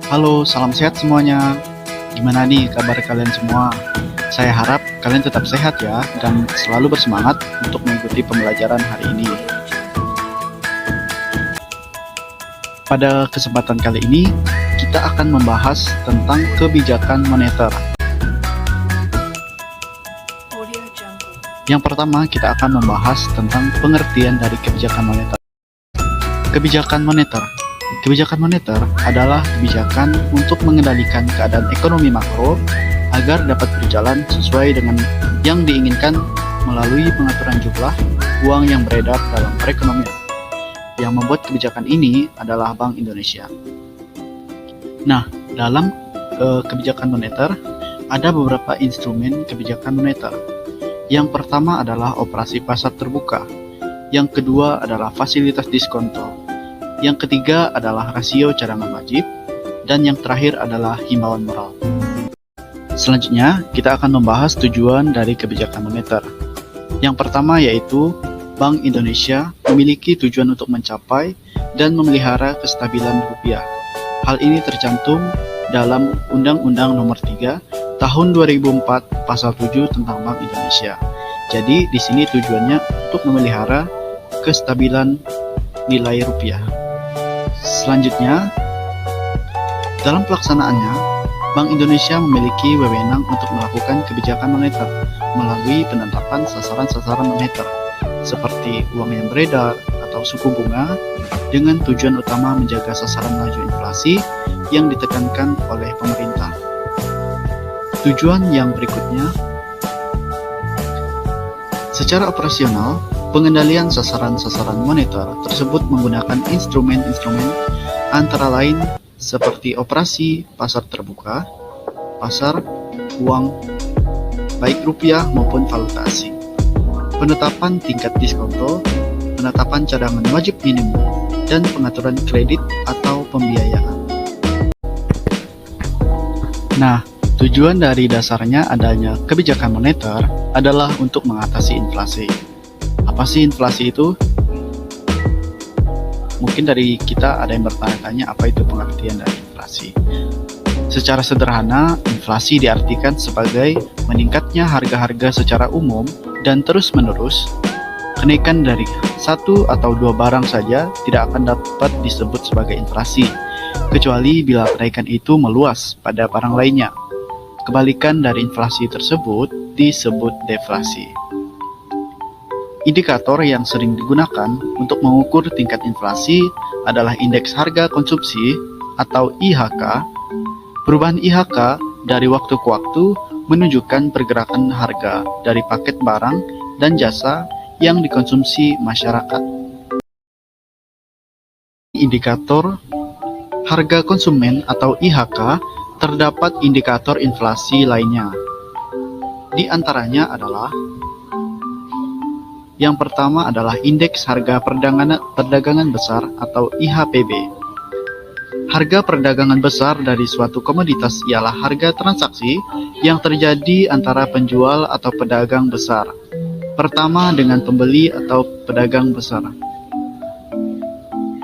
Halo, salam sehat semuanya. Gimana nih kabar kalian semua? Saya harap kalian tetap sehat ya dan selalu bersemangat untuk mengikuti pembelajaran hari ini. Pada kesempatan kali ini, kita akan membahas tentang kebijakan moneter. Yang pertama, kita akan membahas tentang pengertian dari kebijakan moneter. Kebijakan moneter. Kebijakan moneter adalah kebijakan untuk mengendalikan keadaan ekonomi makro agar dapat berjalan sesuai dengan yang diinginkan melalui pengaturan jumlah uang yang beredar dalam perekonomian. Yang membuat kebijakan ini adalah Bank Indonesia. Nah, dalam kebijakan moneter ada beberapa instrumen kebijakan moneter. Yang pertama adalah operasi pasar terbuka. Yang kedua adalah fasilitas diskonto. Yang ketiga adalah rasio cadangan wajib. Dan yang terakhir adalah himbauan moral. Selanjutnya, kita akan membahas tujuan dari kebijakan moneter. Yang pertama yaitu Bank Indonesia memiliki tujuan untuk mencapai dan memelihara kestabilan rupiah. Hal ini tercantum dalam Undang-Undang Nomor 3 Tahun 2004 Pasal 7 tentang Bank Indonesia. Jadi di sini tujuannya untuk memelihara kestabilan nilai rupiah. Selanjutnya, dalam pelaksanaannya, Bank Indonesia memiliki wewenang untuk melakukan kebijakan moneter melalui penetapan sasaran-sasaran moneter seperti uang yang beredar atau suku bunga dengan tujuan utama menjaga sasaran laju inflasi yang ditekankan oleh pemerintah. Tujuan yang berikutnya, secara operasional, pengendalian sasaran-sasaran moneter tersebut menggunakan instrumen-instrumen antara lain seperti operasi pasar terbuka, pasar uang baik rupiah maupun valuta asing, penetapan tingkat diskonto, penetapan cadangan wajib minimum, dan pengaturan kredit atau pembiayaan. Nah, tujuan dari dasarnya adanya kebijakan moneter adalah untuk mengatasi inflasi. Apa sih inflasi itu? Mungkin dari kita ada yang bertanya-tanya apa itu pengertian dari inflasi. Secara sederhana, inflasi diartikan sebagai meningkatnya harga-harga secara umum dan terus-menerus. Kenaikan dari satu atau dua barang saja tidak akan dapat disebut sebagai inflasi, kecuali bila kenaikan itu meluas pada barang lainnya. Kebalikan dari inflasi tersebut disebut deflasi. Indikator yang sering digunakan untuk mengukur tingkat inflasi adalah indeks harga konsumsi atau IHK. Perubahan IHK dari waktu ke waktu menunjukkan pergerakan harga dari paket barang dan jasa yang dikonsumsi masyarakat. Indikator harga konsumen atau IHK terdapat indikator inflasi lainnya. Di antaranya adalah yang pertama adalah indeks harga perdagangan besar atau IHPB. Harga perdagangan besar dari suatu komoditas ialah harga transaksi yang terjadi antara penjual atau pedagang besar pertama dengan pembeli atau pedagang besar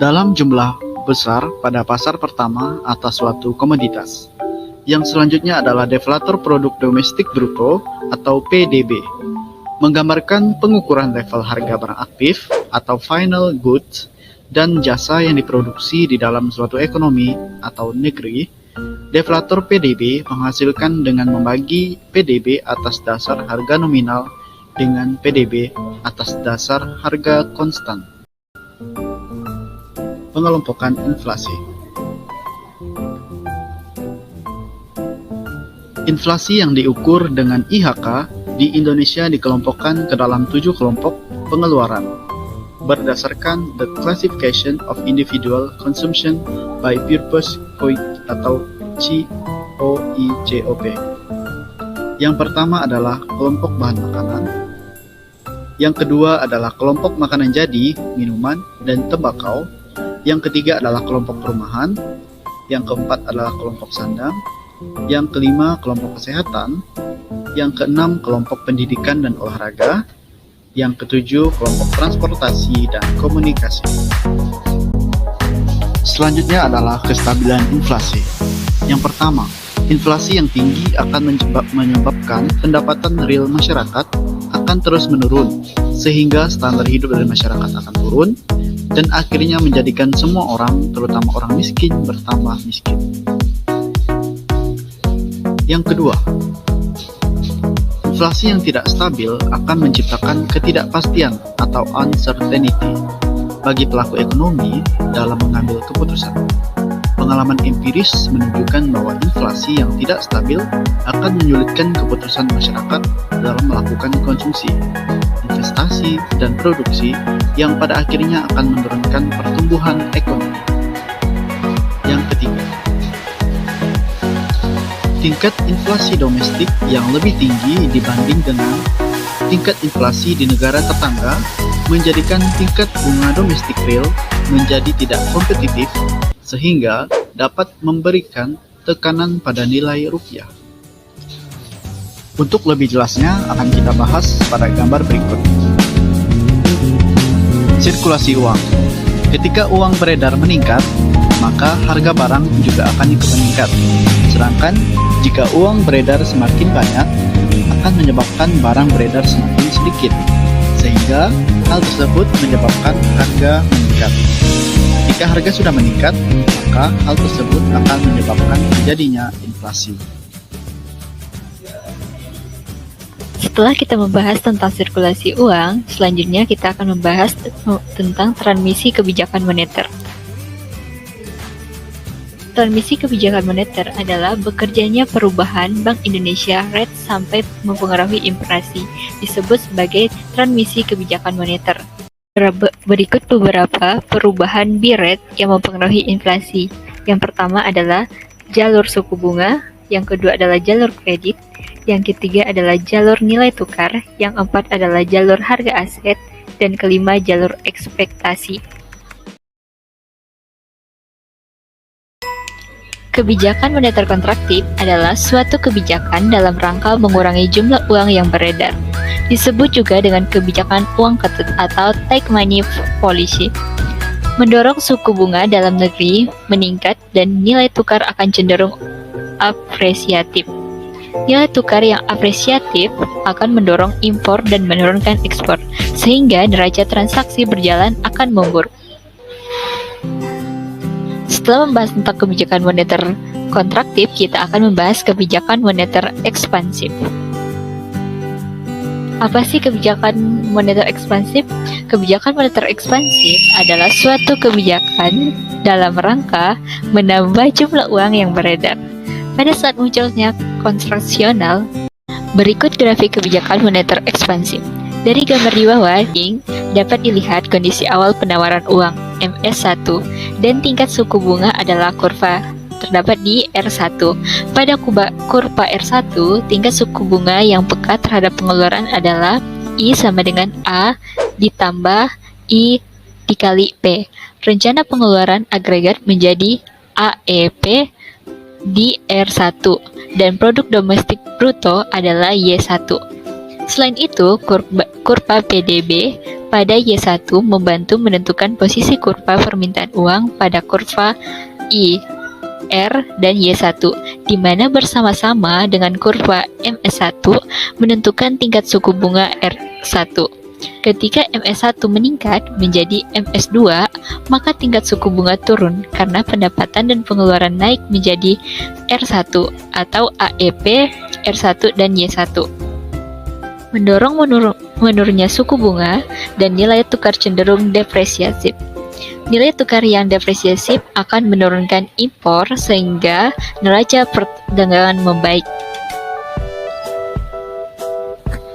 dalam jumlah besar pada pasar pertama atas suatu komoditas. Yang selanjutnya adalah deflator produk domestik bruto atau PDB, menggambarkan pengukuran level harga barang aktif atau final goods dan jasa yang diproduksi di dalam suatu ekonomi atau negeri. Deflator PDB menghasilkan dengan membagi PDB atas dasar harga nominal dengan PDB atas dasar harga konstan. Pengelompokan inflasi. Inflasi yang diukur dengan IHK di Indonesia dikelompokkan ke dalam 7 kelompok pengeluaran berdasarkan The Classification of Individual Consumption by Purpose COIC atau COICOP. Yang pertama adalah kelompok bahan makanan. Yang kedua adalah kelompok makanan jadi, minuman, dan tembakau. Yang ketiga adalah kelompok perumahan. Yang keempat adalah kelompok sandang. Yang kelima, kelompok kesehatan. Yang keenam, kelompok pendidikan dan olahraga. Yang ketujuh, kelompok transportasi dan komunikasi. Selanjutnya adalah kestabilan inflasi. Yang pertama, inflasi yang tinggi akan menyebabkan pendapatan real masyarakat akan terus menurun, sehingga standar hidup dari masyarakat akan turun, dan akhirnya menjadikan semua orang, terutama orang miskin, bertambah miskin. Yang kedua, inflasi yang tidak stabil akan menciptakan ketidakpastian atau uncertainty bagi pelaku ekonomi dalam mengambil keputusan. Pengalaman empiris menunjukkan bahwa inflasi yang tidak stabil akan menyulitkan keputusan masyarakat dalam melakukan konsumsi, investasi, dan produksi yang pada akhirnya akan menurunkan pertumbuhan ekonomi. Yang ketiga, tingkat inflasi domestik yang lebih tinggi dibanding dengan tingkat inflasi di negara tetangga menjadikan tingkat bunga domestik real menjadi tidak kompetitif, sehingga dapat memberikan tekanan pada nilai rupiah. Untuk lebih jelasnya akan kita bahas pada gambar berikut. Sirkulasi uang. Ketika uang beredar meningkat, maka harga barang juga akan ikut meningkat. Sedangkan jika uang beredar semakin banyak, akan menyebabkan barang beredar semakin sedikit, sehingga hal tersebut menyebabkan harga meningkat. Jika harga sudah meningkat, maka hal tersebut akan menyebabkan terjadinya inflasi. Setelah kita membahas tentang sirkulasi uang, selanjutnya kita akan membahas tentang transmisi kebijakan moneter. Transmisi kebijakan moneter adalah bekerjanya perubahan Bank Indonesia rate sampai mempengaruhi inflasi, disebut sebagai transmisi kebijakan moneter. Berikut beberapa perubahan BI rate yang mempengaruhi inflasi. Yang pertama adalah jalur suku bunga, yang kedua adalah jalur kredit, yang ketiga adalah jalur nilai tukar, yang keempat adalah jalur harga aset, dan kelima jalur ekspektasi. Kebijakan moneter kontraktif adalah suatu kebijakan dalam rangka mengurangi jumlah uang yang beredar. Disebut juga dengan kebijakan uang ketat atau tight money policy. Mendorong suku bunga dalam negeri meningkat dan nilai tukar akan cenderung apresiatif. Nilai tukar yang apresiatif akan mendorong impor dan menurunkan ekspor, sehingga neraca transaksi berjalan akan memburuk. Setelah membahas tentang kebijakan moneter kontraktif, kita akan membahas kebijakan moneter ekspansif. Apa sih kebijakan moneter ekspansif? Kebijakan moneter ekspansif adalah suatu kebijakan dalam rangka menambah jumlah uang yang beredar. Pada saat munculnya kontraksional, berikut grafik kebijakan moneter ekspansif. Dari gambar di bawah, dapat dilihat kondisi awal penawaran uang MS1 dan tingkat suku bunga adalah kurva terdapat di R1. Pada kurva R1, tingkat suku bunga yang peka terhadap pengeluaran adalah I sama dengan A ditambah I dikali P. Rencana pengeluaran agregat menjadi AEP di R1 dan produk domestik bruto adalah Y1. Selain itu, kurva PDB pada Y1 membantu menentukan posisi kurva permintaan uang pada kurva I, R, dan Y1, di mana bersama-sama dengan kurva MS1 menentukan tingkat suku bunga R1. Ketika MS1 meningkat menjadi MS2, maka tingkat suku bunga turun karena pendapatan dan pengeluaran naik menjadi R1 atau AEP, R1 dan Y1. Mendorong menurunnya suku bunga dan nilai tukar cenderung depresiatif. Nilai tukar yang depresiatif akan menurunkan impor sehingga neraca perdagangan membaik.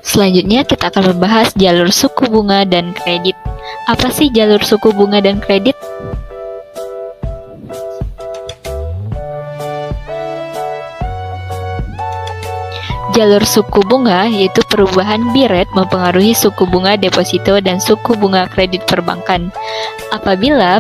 Selanjutnya kita akan membahas jalur suku bunga dan kredit. Apa sih jalur suku bunga dan kredit? Jalur suku bunga yaitu perubahan BI rate mempengaruhi suku bunga deposito dan suku bunga kredit perbankan. Apabila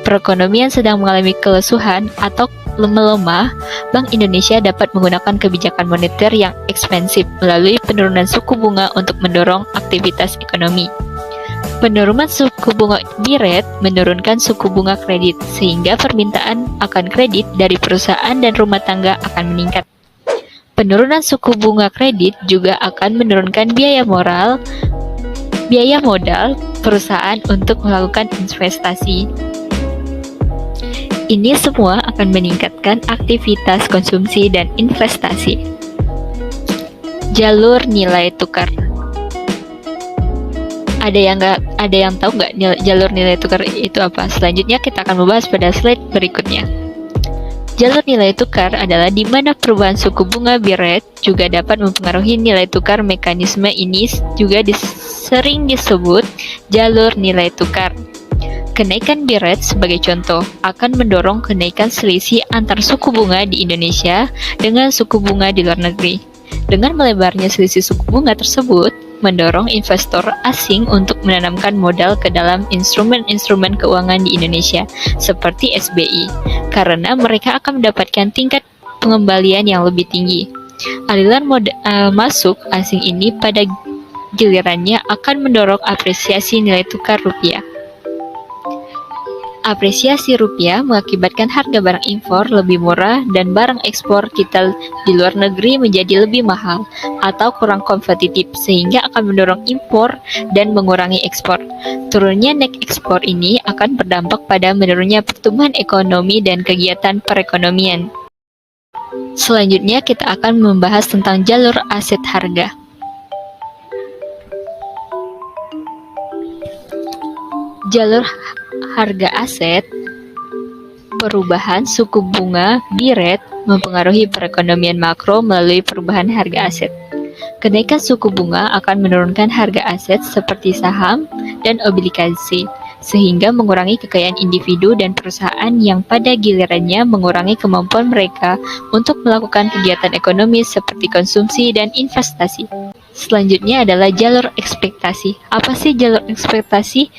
perekonomian sedang mengalami kelesuan atau melemah, Bank Indonesia dapat menggunakan kebijakan moneter yang ekspansif melalui penurunan suku bunga untuk mendorong aktivitas ekonomi. Penurunan suku bunga bi rate menurunkan suku bunga kredit, sehingga permintaan akan kredit dari perusahaan dan rumah tangga akan meningkat. Penurunan suku bunga kredit juga akan menurunkan biaya modal perusahaan untuk melakukan investasi. Ini semua akan meningkatkan aktivitas konsumsi dan investasi. Jalur nilai tukar. Ada yang tahu nggak jalur nilai tukar itu apa? Selanjutnya kita akan membahas pada slide berikutnya. Jalur nilai tukar adalah di mana perubahan suku bunga bi rate juga dapat mempengaruhi nilai tukar. Mekanisme ini juga sering disebut jalur nilai tukar. Kenaikan bi rate sebagai contoh akan mendorong kenaikan selisih antar suku bunga di Indonesia dengan suku bunga di luar negeri. Dengan melebarnya selisih suku bunga tersebut, mendorong investor asing untuk menanamkan modal ke dalam instrumen-instrumen keuangan di Indonesia, seperti SBI, karena mereka akan mendapatkan tingkat pengembalian yang lebih tinggi. Aliran modal masuk asing ini pada gilirannya akan mendorong apresiasi nilai tukar rupiah. Apresiasi rupiah mengakibatkan harga barang impor lebih murah dan barang ekspor kita di luar negeri menjadi lebih mahal atau kurang kompetitif, sehingga akan mendorong impor dan mengurangi ekspor. Turunnya net ekspor ini akan berdampak pada menurunnya pertumbuhan ekonomi dan kegiatan perekonomian. Selanjutnya kita akan membahas tentang jalur aset harga. Jalur harga aset. Perubahan suku bunga bi rate mempengaruhi perekonomian makro melalui perubahan harga aset. Kenaikan suku bunga akan menurunkan harga aset seperti saham dan obligasi, sehingga mengurangi kekayaan individu dan perusahaan yang pada gilirannya mengurangi kemampuan mereka untuk melakukan kegiatan ekonomi seperti konsumsi dan investasi. Selanjutnya adalah jalur ekspektasi. Apa sih jalur ekspektasi?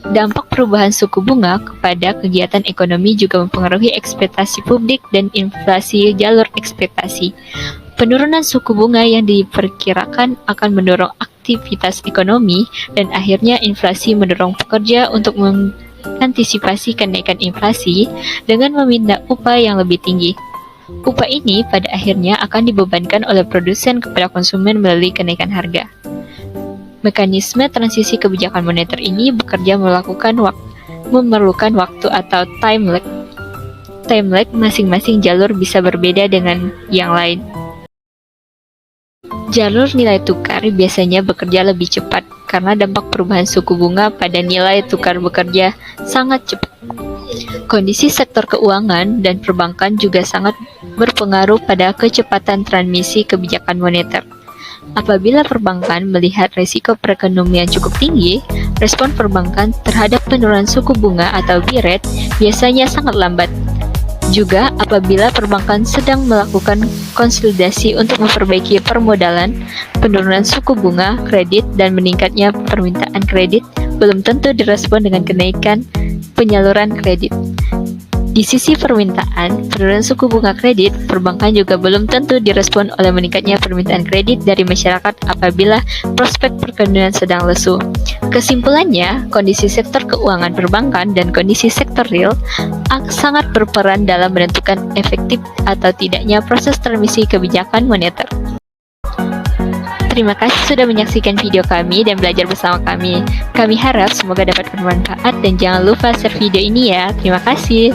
Dampak perubahan suku bunga kepada kegiatan ekonomi juga mempengaruhi ekspektasi publik dan inflasi. Jalur ekspektasi. Penurunan suku bunga yang diperkirakan akan mendorong aktivitas ekonomi dan akhirnya inflasi mendorong pekerja untuk mengantisipasi kenaikan inflasi dengan meminta upah yang lebih tinggi. Upah ini pada akhirnya akan dibebankan oleh produsen kepada konsumen melalui kenaikan harga. Mekanisme transisi kebijakan moneter ini bekerja memerlukan waktu atau time lag. Time lag masing-masing jalur bisa berbeda dengan yang lain. Jalur nilai tukar biasanya bekerja lebih cepat karena dampak perubahan suku bunga pada nilai tukar bekerja sangat cepat. Kondisi sektor keuangan dan perbankan juga sangat berpengaruh pada kecepatan transmisi kebijakan moneter. Apabila perbankan melihat risiko perekonomian cukup tinggi, respon perbankan terhadap penurunan suku bunga atau bi rate biasanya sangat lambat. Juga apabila perbankan sedang melakukan konsolidasi untuk memperbaiki permodalan, penurunan suku bunga kredit dan meningkatnya permintaan kredit belum tentu direspon dengan kenaikan penyaluran kredit. Di sisi permintaan, penurunan suku bunga kredit perbankan juga belum tentu direspon oleh meningkatnya permintaan kredit dari masyarakat apabila prospek perekonomian sedang lesu. Kesimpulannya, kondisi sektor keuangan perbankan dan kondisi sektor real sangat berperan dalam menentukan efektif atau tidaknya proses transmisi kebijakan moneter. Terima kasih sudah menyaksikan video kami dan belajar bersama kami. Kami harap semoga dapat bermanfaat dan jangan lupa share video ini ya. Terima kasih.